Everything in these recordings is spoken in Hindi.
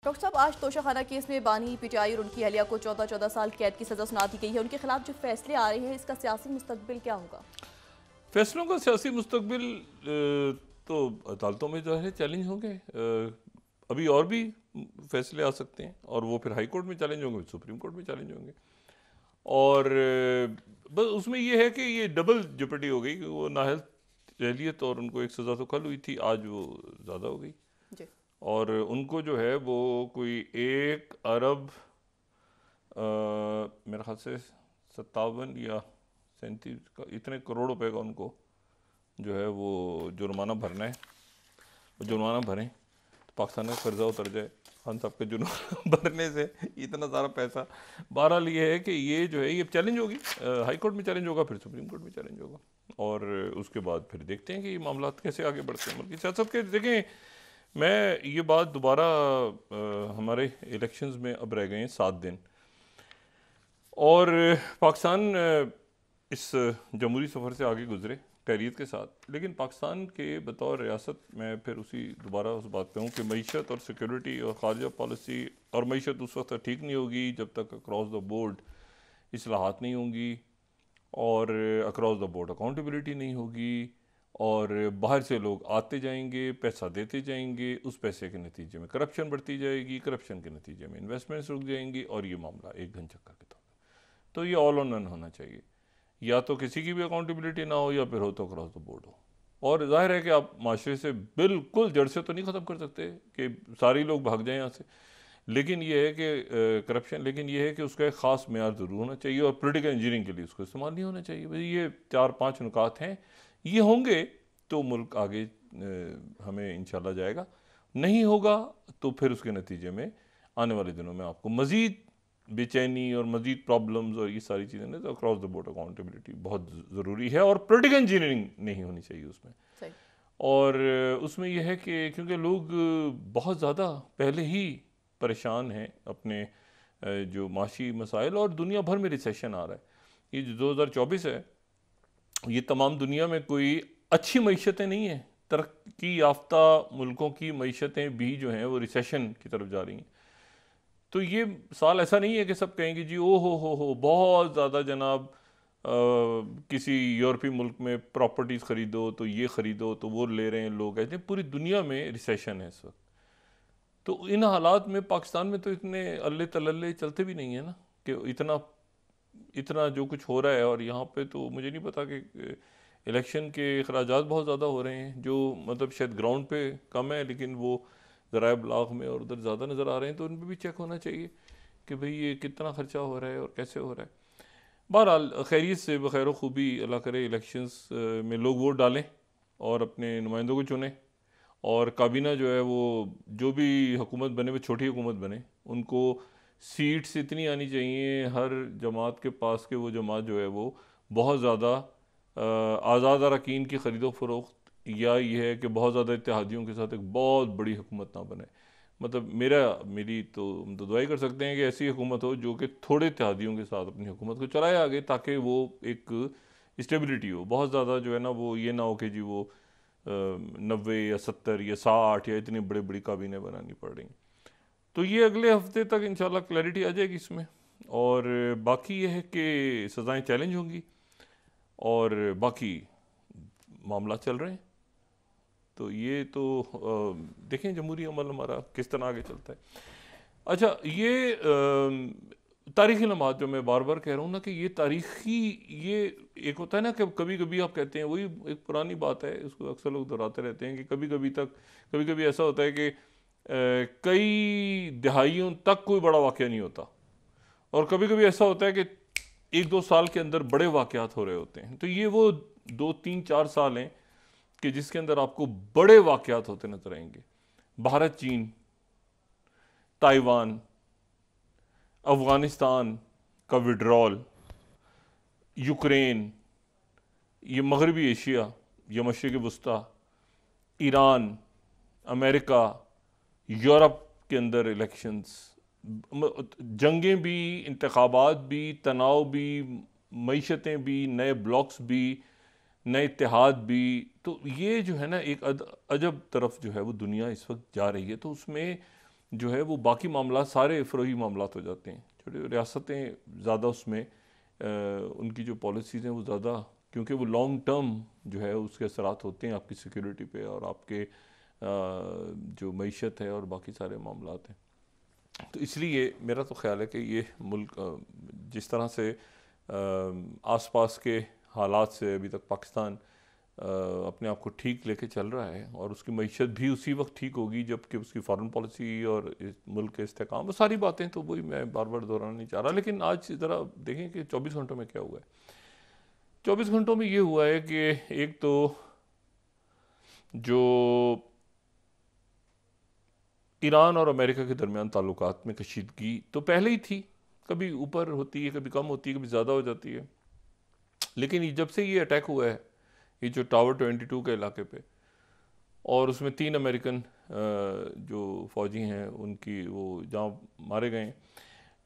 डॉक्टर साहब, आज तोशाखाना केस में बानी पीटीआई और उनकी अहलिया को 14-14 साल कैद की सजा सुना दी गई है। उनके खिलाफ जो फैसले आ रहे हैं, इसका सियासी मुस्तकबिल क्या होगा? फैसलों का सियासी मुस्तकबिल तो अदालतों में जो है चैलेंज होंगे। अभी और भी फैसले आ सकते हैं और वो फिर हाई कोर्ट में चैलेंज होंगे, सुप्रीम कोर्ट में चैलेंज होंगे। और बस उसमें ये है कि ये डबल जेपटी हो गई कि वो नाहल जहलियत और उनको एक सज़ा तो कल हुई थी, आज वो ज़्यादा हो गई। जी। और उनको जो है वो कोई 1 अरब मेरे ख्याल से 57 या 37 का इतने करोड़ रुपए का उनको जो है वो जुर्माना भरना है। वो जुर्माना भरें तो पाकिस्तान का कर्जा उतर जाए। खान साहब के जुर्माना भरने से इतना सारा पैसा। बहरहाल ये है कि ये जो है ये चैलेंज होगी, हाई कोर्ट में चैलेंज होगा, फिर सुप्रीम कोर्ट में चैलेंज होगा और उसके बाद फिर देखते हैं कि ये मामला कैसे आगे बढ़ते हैं। मुल्क सियासत के देखें, मैं ये बात दोबारा हमारे इलेक्शंस में अब रह गए हैं 7 दिन और पाकिस्तान इस जमहूरी सफ़र से आगे गुजरे खैरियत के साथ, लेकिन पाकिस्तान के बतौर रियासत में फिर दोबारा उस बात पे हूँ कि मईशत और सिक्योरिटी और ख़ारजा पॉलिसी और मईशत उस वक्त ठीक नहीं होगी जब तक अक्रॉस द बोर्ड इस्लाहात नहीं होंगी और अक्रॉस द बोर्ड अकाउंटेबिलिटी नहीं होगी और बाहर से लोग आते जाएंगे, पैसा देते जाएंगे, उस पैसे के नतीजे में करप्शन बढ़ती जाएगी, करप्शन के नतीजे में इन्वेस्टमेंट्स रुक जाएंगी और ये मामला एक घन चक्कर के तौर पर। तो ये ऑल ऑन नन होना चाहिए, या तो किसी की भी अकाउंटेबिलिटी ना हो या फिर हो तो क्रॉस द बोर्ड हो। और जाहिर है कि आप माशरे से बिल्कुल जड़ से तो नहीं ख़त्म कर सकते कि सारे लोग भाग जाएं यहाँ से, लेकिन ये है कि करप्शन, लेकिन ये है कि उसका एक ख़ास मेयार ज़रूर होना चाहिए और पोलिटिकल इंजीनियरिंग के लिए उसको इस्तेमाल नहीं होना चाहिए। भाई ये 4-5 नुकात हैं, ये होंगे तो मुल्क आगे हमें इंशाल्लाह जाएगा। नहीं होगा तो फिर उसके नतीजे में आने वाले दिनों में आपको मज़ीद बेचैनी और मज़ीद प्रॉब्लम्स और ये सारी चीज़ें ना, तो अक्रॉस द बोर्ड अकाउंटेबिलिटी बहुत ज़रूरी है और पोलिटिकल इंजीनियरिंग नहीं होनी चाहिए उसमें। सही। और उसमें यह है कि क्योंकि लोग बहुत ज़्यादा पहले ही परेशान हैं अपने जो माशी मसाइल, और दुनिया भर में रिसेशन आ रहा है। ये जो 2024 है, ये तमाम दुनिया में कोई अच्छी मईशतें नहीं हैं। तरक्की याफ्ता मुल्कों की मईशतें भी जो हैं वो रिसेशन की तरफ जा रही हैं। तो ये साल ऐसा नहीं है कि सब कहेंगे जी ओ हो बहुत ज़्यादा जनाब किसी यूरोपीय मुल्क में प्रॉपर्टीज़ ख़रीदो तो ये ख़रीदो तो वो ले रहे हैं लोग, ऐसे पूरी दुनिया में रिसेशन है इस वक्त। तो इन हालात में पाकिस्तान में तो इतने अल्ले तलल्ले चलते भी नहीं है ना कि इतना इतना जो कुछ हो रहा है। और यहाँ पे तो मुझे नहीं पता कि इलेक्शन के अखराजात बहुत ज़्यादा हो रहे हैं, जो मतलब शायद ग्राउंड पे कम है लेकिन वो ज़राए ब्लाग में और उधर ज़्यादा नज़र आ रहे हैं। तो उन पर भी चेक होना चाहिए कि भाई ये कितना ख़र्चा हो रहा है और कैसे हो रहा है। बहरहाल खैरियत से बखैर खूबी अल्लाह करे इलेक्शंस में लोग वोट डालें और अपने नुमाइंदों को चुनें और काबीना जो है वो जो भी हुकूमत बने वो छोटी हुकूमत बने, उनको सीट्स इतनी आनी चाहिए हर जमात के पास के वो जमात जो है वो बहुत ज़्यादा आज़ाद अरकान की ख़रीदो फरोख्त, या ये है कि बहुत ज़्यादा इत्तेहादियों के साथ एक बहुत बड़ी हुकूमत ना बने। मतलब मेरी तो हम तो दुआई कर सकते हैं कि ऐसी हुकूमत हो जो कि थोड़े इत्तेहादियों के साथ अपनी हुकूमत को चलाए आगे, ताकि वो एक स्टेबिलिटी हो। बहुत ज़्यादा जो है ना वो ये ना हो कि जी वो 90 या 70 या 60 या इतनी बड़ी बड़ी काबीने बनानी पड़ रही। तो ये अगले हफ्ते तक इंशाल्लाह क्लैरिटी आ जाएगी इसमें। और बाकी ये है कि सज़ाएँ चैलेंज होंगी और बाकी मामला चल रहे हैं। तो ये तो देखें जमहूरी अमल हमारा किस तरह आगे चलता है। अच्छा, ये तारीख़ी लम्हात जो मैं बार बार कह रहा हूँ ना कि ये तारीख़ी, ये एक होता है ना कि कभी कभी आप कहते हैं, वही एक पुरानी बात है, उसको अक्सर लोग दोहराते रहते हैं कि कभी कभी ऐसा होता है कि कई दहाइयों तक कोई बड़ा वाक़या नहीं होता, और कभी कभी ऐसा होता है कि 1-2 साल के अंदर बड़े वाक़यात हो रहे होते हैं। तो ये वो 2-3-4 साल हैं कि जिसके अंदर आपको बड़े वाक़यात होते नजर आएंगे। भारत चीन, ताइवान, अफ़गानिस्तान का विड्रॉल, यूक्रेन, ये मगरबी एशिया या मशरिक़ वस्ता, ईरान, अमेरिका, यूरोप के अंदर इलेक्शंस, जंगें भी, इंतखाबात भी, तनाव भी, मईशतें भी, नए ब्लॉक्स भी, नए इत्तेहाद भी। तो ये जो है ना एक अजब तरफ जो है वो दुनिया इस वक्त जा रही है। तो उसमें जो है वो बाकी मामला सारे फ़रोई मामलात हो जाते हैं। छोटी रियासतें ज़्यादा उसमें उनकी जो पॉलिसीज़ हैं वो ज़्यादा, क्योंकि वो लॉन्ग टर्म जो है उसके असरात होते हैं आपकी सिक्योरिटी पे और आपके जो मईशत है और बाकी सारे मामलात हैं। तो इसलिए मेरा तो ख़्याल है कि ये मुल्क जिस तरह से आसपास के हालात से अभी तक पाकिस्तान अपने आप को ठीक लेके चल रहा है और उसकी मईशत भी उसी वक्त ठीक होगी जबकि उसकी फॉरेन पॉलिसी और इस मुल्क के इस्तेकाम, वो सारी बातें तो वही मैं बार बार दोहराना नहीं चाह रहा। लेकिन आज ज़रा देखें कि 24 घंटों में क्या हुआ है। 24 घंटों में ये हुआ है कि एक तो जो ईरान और अमेरिका के दरमियान ताल्लुकात में कशीदगी तो पहले ही थी, कभी ऊपर होती है, कभी कम होती है, कभी ज़्यादा हो जाती है। लेकिन जब से ये अटैक हुआ है, ये जो टावर 22 के इलाके पे, और उसमें 3 अमेरिकन जो फ़ौजी हैं उनकी वो जहाँ मारे गए,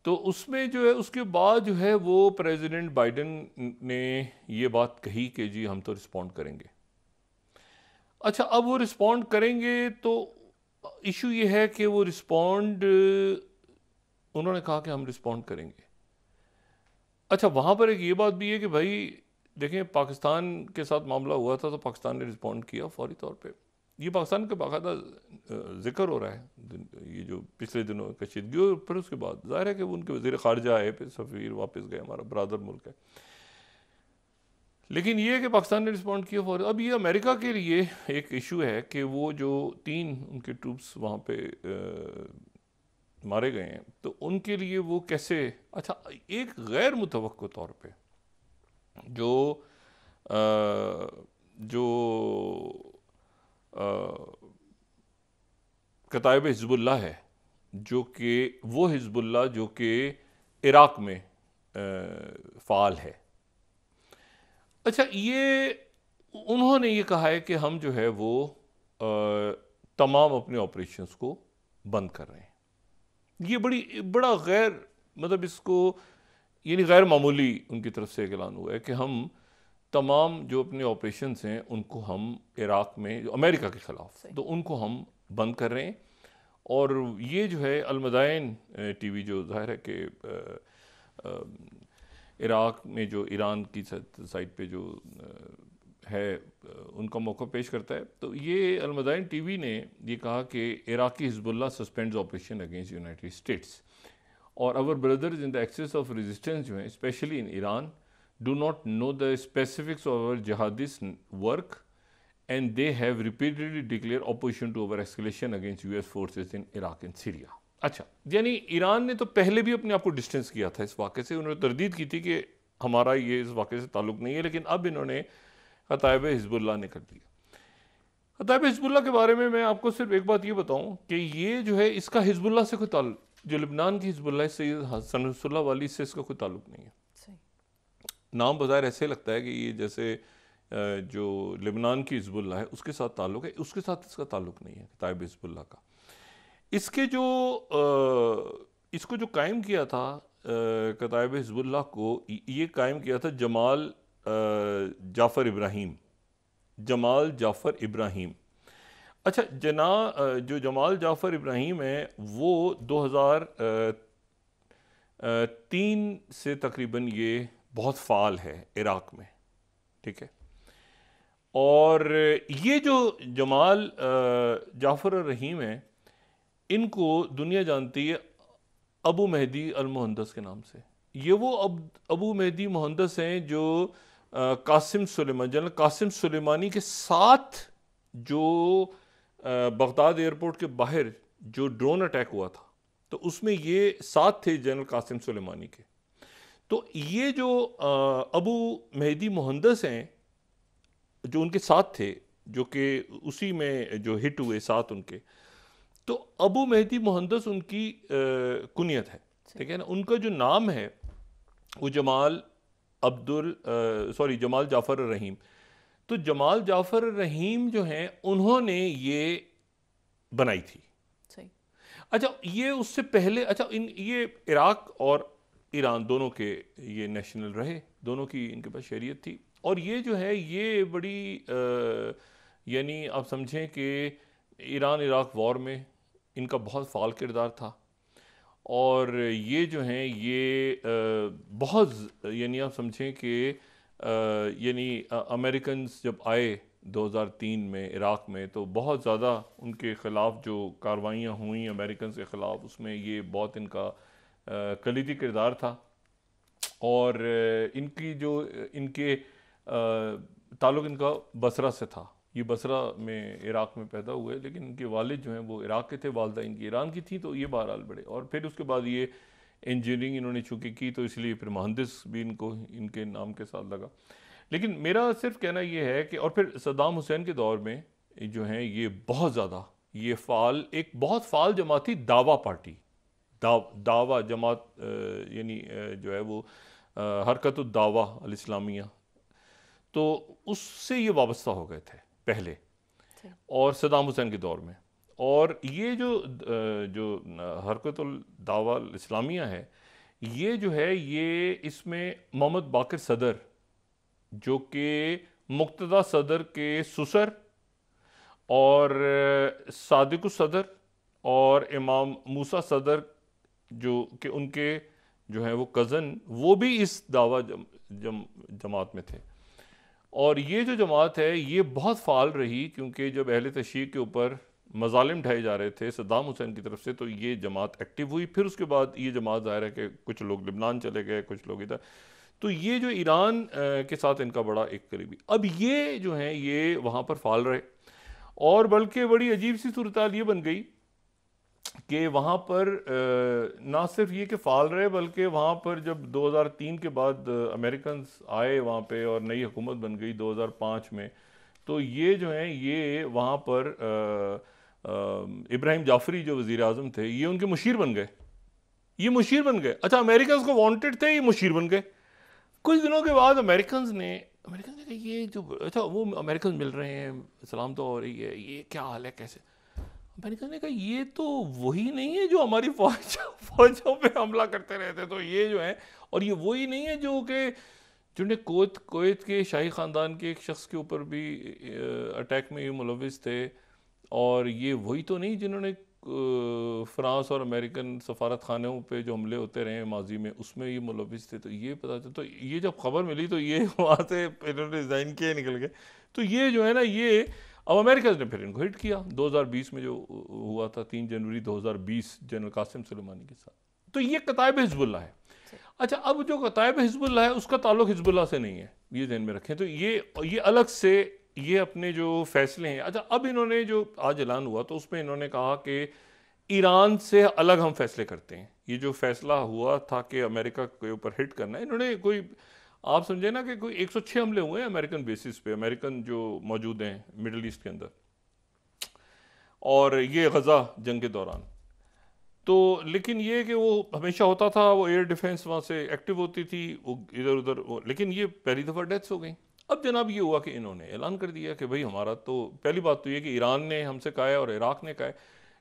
तो उसमें जो है उसके बाद जो है वो प्रेसिडेंट बाइडेन ने ये बात कही कि जी हम तो रिस्पॉन्ड करेंगे। अच्छा, अब वो रिस्पॉन्ड करेंगे तो इशू ये है कि वो रिस्पॉन्ड, उन्होंने कहा कि हम रिस्पॉन्ड करेंगे। अच्छा, वहाँ पर एक ये बात भी है कि भाई देखें, पाकिस्तान के साथ मामला हुआ था तो पाकिस्तान ने रिस्पॉन्ड किया फौरी तौर पे। ये पाकिस्तान का बाकायदा जिक्र हो रहा है ये जो पिछले दिनों में कशीदगी, और फिर उसके बाद जाहिर है कि वो उनके वज़ीर ख़ारजा आए, फिर सफ़ीर वापस गए, हमारा बरादर मुल्क है। लेकिन ये है कि पाकिस्तान ने रिस्पॉन्ड किया फौरी। अब ये अमेरिका के लिए एक इशू है कि वो जो 3 उनके ट्रूप्स वहाँ पे मारे गए हैं, तो उनके लिए वो कैसे, अच्छा एक गैर मुतवक्को तौर पे जो जो कताइब हिज़्बुल्लाह है, जो कि वो हिज़्बुल्लाह जो कि इराक़ में फ़ाल है। अच्छा, ये उन्होंने ये कहा है कि हम जो है वो तमाम अपने ऑपरेशंस को बंद कर रहे हैं। ये बड़ा गैर, मतलब इसको यानी गैर मामूली उनकी तरफ से एक ऐलान हुआ है कि हम तमाम जो अपने ऑपरेशंस हैं उनको हम इराक़ में जो अमेरिका के ख़िलाफ़, तो उनको हम बंद कर रहे हैं। और ये जो है अलमदाइन टीवी जो ज़ाहिर है कि इराक़ में जो ईरान की साइड पे जो है उनका मौक़िफ़ पेश करता है, तो ये अलमदाइन टीवी ने ये कहा कि Iraqi Hezbollah suspends operation against United States और our brothers in the axis of resistance जो है specially in Iran do not know the specifics of our jihadist work and they have repeatedly declare opposition to our escalation against US forces in Iraq and Syria. अच्छा, यानी ईरान ने तो पहले भी अपने आप को डिस्टेंस किया था इस वाक़े से, उन्होंने तरदीद की थी कि हमारा ये इस वाक़े से ताल्लुक़ नहीं है, लेकिन अब इन्होंने कताइब हिज़्बुल्लाह ने कर दिया। कताइब हिज़्बुल्लाह के बारे में मैं आपको सिर्फ एक बात ये बताऊं कि ये जो है इसका हिज़्बुल्लाह से कोई ताल्लुक़, जो लिबनान की हिज़्बुल्लाह सैयद हसन नसरुल्लाह वाली से इसका कोई ताल्लुक़ नहीं है। नाम बज़ाहिर ऐसे लगता है कि ये जैसे जो लिबनान की हिज़्बुल्लाह है उसके साथ ताल्लुक़ है, उसके साथ इसका ताल्लुक़ नहीं है कताइब हिज़्बुल्लाह का। इसके जो इसको जो कायम किया था कताइब हिज़्बुल्लाह को, ये कायम किया था जमाल जाफ़र इब्राहीम, जमाल जाफ़र इब्राहीम। अच्छा, जो जमाल जाफ़र इब्राहीम है वो 2003 से तकरीबन ये बहुत फ़ाल है इराक़ में, ठीक है। और ये जो जमाल जाफ़र रहीम है, इनको दुनिया जानती है अबू मेहदी अल मुहंदस के नाम से। ये वो अबू मेहदी मुहंदस हैं जो कासिम सुलेमान, जनरल कासिम सुलेमानी के साथ जो बगदाद एयरपोर्ट के बाहर जो ड्रोन अटैक हुआ था, तो उसमें ये साथ थे जनरल कासिम सुलेमानी के। तो ये जो अबू मेहदी मुहंदस हैं जो उनके साथ थे, जो कि उसी में जो हिट हुए साथ उनके, तो अबू मेहदी मुहंदस उनकी कुनियत है, ठीक है ना। उनका जो नाम है वो जमाल जाफ़र रहीम। तो जमाल जाफ़र रहीम जो हैं उन्होंने ये बनाई थी। अच्छा, ये उससे पहले, अच्छा ये इराक़ और ईरान दोनों के ये नेशनल रहे, दोनों की इनके पास शरीयत थी। और ये जो है ये बड़ी यानी आप समझें कि ईरान इराक़ वॉर में इनका बहुत फाल किरदार था। और ये जो हैं ये बहुत यानी आप समझें कि यानी अमेरिकन्स जब आए 2003 में इराक़ में, तो बहुत ज़्यादा उनके ख़िलाफ़ जो कार्रवाइयाँ हुई अमेरिकन के ख़िलाफ़, उसमें ये बहुत इनका कलीदी किरदार था। और इनकी जो इनके ताल्लुक़ इनका बसरा से था। ये बसरा में इराक़ में पैदा हुए, लेकिन इनके वालिद जो हैं वो इराक़ के थे, वालदा इनकी ईरान की थी। तो ये बहरहाल बड़े, और फिर उसके बाद ये इंजीनियरिंग इन्होंने चूँकि की तो इसलिए फिर मुहंदिस भी इनको इनके नाम के साथ लगा। लेकिन मेरा सिर्फ कहना ये है कि, और फिर सद्दाम हुसैन के दौर में जो हैं ये बहुत ज़्यादा ये फ़ाल, एक बहुत फ़ाल जमात थी दावा पार्टी, दावा जमात यानी जो है वो हरकत दावा अल इस्लामिया, तो उससे ये वाबस्ता हो गए थे पहले और सद्दाम हुसैन के दौर में। और ये जो हरकतुल दावा अल इस्लामिया है, ये जो है ये इसमें मोहम्मद बाक़िर सदर जो कि मुक्तदा सदर के सुसर और सादिक सदर और इमाम मूसा सदर जो कि उनके जो है वो कज़न, वो भी इस दावा जमात में थे। और ये जो जमात है ये बहुत फ़ाल रही, क्योंकि जब अहले तशय्युअ के ऊपर मज़ालिम ढाए जा रहे थे सद्दाम हुसैन की तरफ से, तो ये जमात एक्टिव हुई। फिर उसके बाद ये जमात ज़ाहिर है कि कुछ लोग लिबनान चले गए, कुछ लोग इधर, तो ये जो ईरान के साथ इनका बड़ा एक करीबी, अब ये जो हैं ये वहाँ पर फ़ाल रहे। और बल्कि बड़ी अजीब सी सूरत ये बन गई कि वहाँ पर ना सिर्फ ये कि फ़ाल रहे, बल्कि वहाँ पर जब 2003 के बाद अमेरिकन्स आए वहाँ पे और नई हुकूमत बन गई 2005 में, तो ये जो हैं ये वहाँ पर इब्राहिम जाफरी जो वज़ीर आज़म थे, ये उनके मुशीर बन गए। ये मुशीर बन गए। अच्छा, अमेरिकन्स को वांटेड थे, ये मुशीर बन गए। कुछ दिनों के बाद अमेरिकन्स ने कहा ये जो, अच्छा वो अमेरिकन मिल रहे हैं, सलाम तो हो रही है, ये क्या हाल है, कैसे? अमेरिकन ने कहा ये तो वही नहीं है जो हमारी फौजों पे हमला करते रहते, तो ये जो है, और ये वही नहीं है जो कि जिन्हें कोयत के शाही ख़ानदान के एक शख्स के ऊपर भी अटैक में ये मुलविस थे, और ये वही तो नहीं जिन्होंने फ़्रांस और अमेरिकन सफारत खानों पे जो हमले होते रहे माजी में, उसमें ये मुलविस थे। तो ये पता चला, तो ये जब खबर मिली तो ये वहाँ से इन्होंने रिज़ाइन किए निकल गए। तो ये जो है ना, ये अब अमेरिका ने फिर इनको हिट किया 2020 में जो हुआ था 3 जनवरी 2020 जनरल कासिम सुलेमानी के साथ। तो ये कतायब हिज़्बुल्लाह है। अच्छा, अब जो कतायब हिज़्बुल्लाह है उसका ताल्लुक हिज़्बुल्लाह से नहीं है, ये ध्यान में रखें। तो ये अलग से ये अपने जो फैसले हैं, अच्छा अब इन्होंने जो आज ऐलान हुआ तो उसमें इन्होंने कहा कि ईरान से अलग हम फैसले करते हैं। ये जो फैसला हुआ था कि अमेरिका के ऊपर हिट करना है, इन्होंने कोई, आप समझे ना कि कोई 106 हमले हुए हैं अमेरिकन बेसिस पे, अमेरिकन जो मौजूद हैं मिडल ईस्ट के अंदर, और ये गज़ा जंग के दौरान। तो लेकिन ये कि वो हमेशा होता था, वो एयर डिफेंस वहाँ से एक्टिव होती थी, वो इधर उधर, लेकिन ये पहली दफ़ा डेथ्स हो गई। अब जनाब ये हुआ कि इन्होंने ऐलान कर दिया कि भाई हमारा तो, पहली बात तो ये कि ईरान ने हमसे कहा है और इराक़ ने कहा है।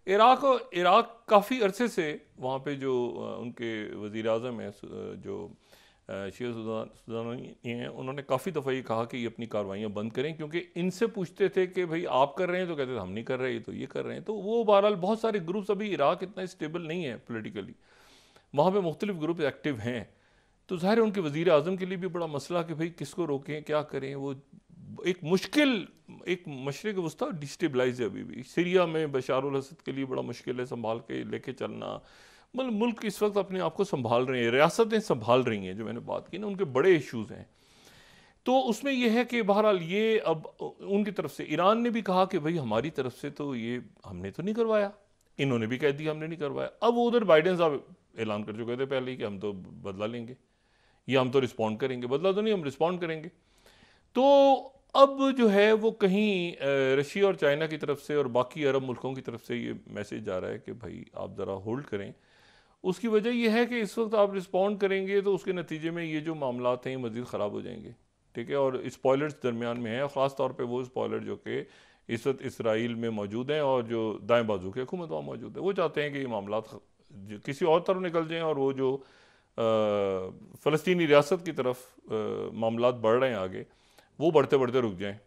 इराक़ काफ़ी अरसे से वहाँ पे जो उनके वज़ीर आज़म हैं जो शेख सुदानी हैं, उन्होंने काफ़ी दफ़ा ये कहा कि ये अपनी कार्रवाइयाँ बंद करें, क्योंकि इनसे पूछते थे कि भाई आप कर रहे हैं, तो कहते थे हम नहीं कर रहे, तो ये कर रहे हैं। तो वो बहरहाल बहुत सारे ग्रुप्स, अभी इराक़ इतना स्टेबल नहीं है पोलिटिकली, वहाँ पर मुख्तलिफ ग्रुप एक्टिव हैं। तो ज़ाहिर है उनके वज़ीर आज़म के लिए भी बड़ा मसला कि भाई किसको रोकें, क्या करें। वो एक मुश्किल, एक मशरिक़ वस्ता डिस्टेबलाइज है अभी भी। सीरिया में बशार अल असद के लिए बड़ा मुश्किल है संभाल के लेके चलना। मतलब मुल्क इस वक्त अपने आप को संभाल रहे हैं, रियासतें संभाल रही हैं, जो मैंने बात की ना, उनके बड़े इशूज़ हैं। तो उसमें यह है कि बहरहाल ये अब उनकी तरफ से, ईरान ने भी कहा कि भाई हमारी तरफ से तो ये हमने तो नहीं करवाया, इन्होंने भी कह दिया हमने नहीं करवाया। अब उधर बाइडेन साहब ऐलान कर चुके थे पहले ही कि हम तो बदला लेंगे, या हम तो रिस्पॉन्ड करेंगे, बदला तो नहीं, हम रिस्पॉन्ड करेंगे। तो अब जो है वो कहीं रशिया और चाइना की तरफ से और बाकी अरब मुल्कों की तरफ से ये मैसेज जा रहा है कि भाई आप ज़रा होल्ड करें। उसकी वजह यह है कि इस वक्त आप रिस्पॉन्ड करेंगे तो उसके नतीजे में ये जो मामलात हैं मज़ीद ख़राब हो जाएंगे, ठीक है। और स्पॉयलर्स दरमियान में हैं, और ख़ास तौर पे वो स्पॉयलर जो कि इस वक्त इसराइल में मौजूद हैं और जो दाएँ बाजू की हुकूमत वहाँ मौजूद है। वो चाहते हैं कि ये मामलात किसी और तरफ निकल जाएँ, और वो जो फ़लस्तीनी रियासत की तरफ मामलात बढ़ रहे हैं आगे, वो बढ़ते बढ़ते रुक जाएँ।